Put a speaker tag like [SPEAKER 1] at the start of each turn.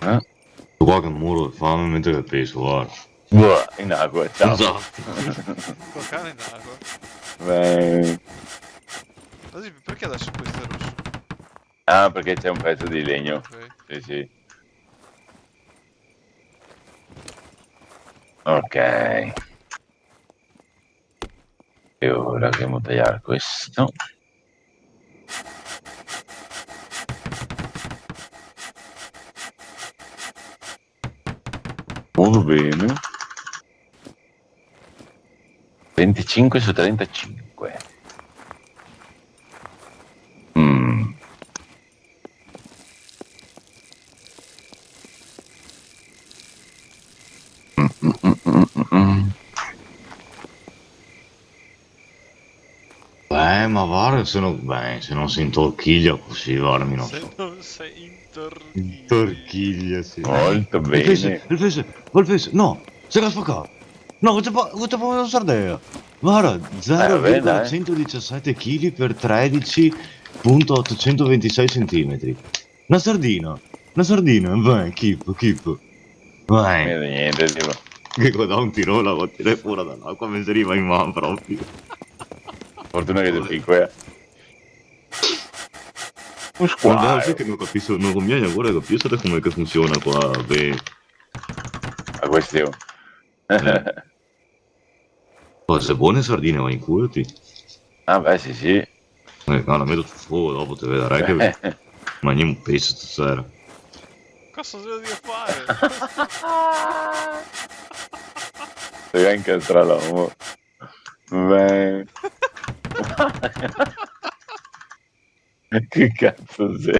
[SPEAKER 1] Eh?
[SPEAKER 2] Qua che muro fame mentre che peso, guarda.
[SPEAKER 1] In acqua, ciao.
[SPEAKER 2] Esatto.
[SPEAKER 3] Tuo cane in acqua.
[SPEAKER 1] Beh,
[SPEAKER 3] Così, perché adesso questo è rosso?
[SPEAKER 1] ah, perché c'è un pezzo di legno.
[SPEAKER 3] Ok.
[SPEAKER 1] Sì, sì. Ok. E ora dobbiamo tagliare questo. Molto bene. 25 su 35. Mm. Mm, mm, mm, mm, mm.
[SPEAKER 2] Ma guarda se non si intorchiglia così, guarda, mi non
[SPEAKER 3] Se
[SPEAKER 2] so.
[SPEAKER 3] non sei
[SPEAKER 2] Intorchiglia, sì.
[SPEAKER 1] Molto bene.
[SPEAKER 2] Il face, no, se la fa qua. No, questa povera sardegna. Guarda,
[SPEAKER 1] Vabbè, dai.
[SPEAKER 2] 0,117 kg per 13,826 centimetri. Una sardina, vai, keep, vai.
[SPEAKER 1] Niente, tipo.
[SPEAKER 2] Che da un tirone la tirare fuori dall'acqua, mi si arriva in mano proprio.
[SPEAKER 1] Fortuna che sei piccola. Un
[SPEAKER 2] Non devo
[SPEAKER 1] squalo.
[SPEAKER 2] che non capisco, non mi ancora capito come che funziona qua, beh.
[SPEAKER 1] La questione.
[SPEAKER 2] Oh, se buone sardine vai in culo, ti.
[SPEAKER 1] Ah, beh, sì, sì.
[SPEAKER 2] No, la metto fuoco, dopo te vedrai che mangi un pezzo stasera.
[SPEAKER 3] Cosa devo fare?
[SPEAKER 1] Devi incastrare l'uomo. Beh. Che cazzo sei?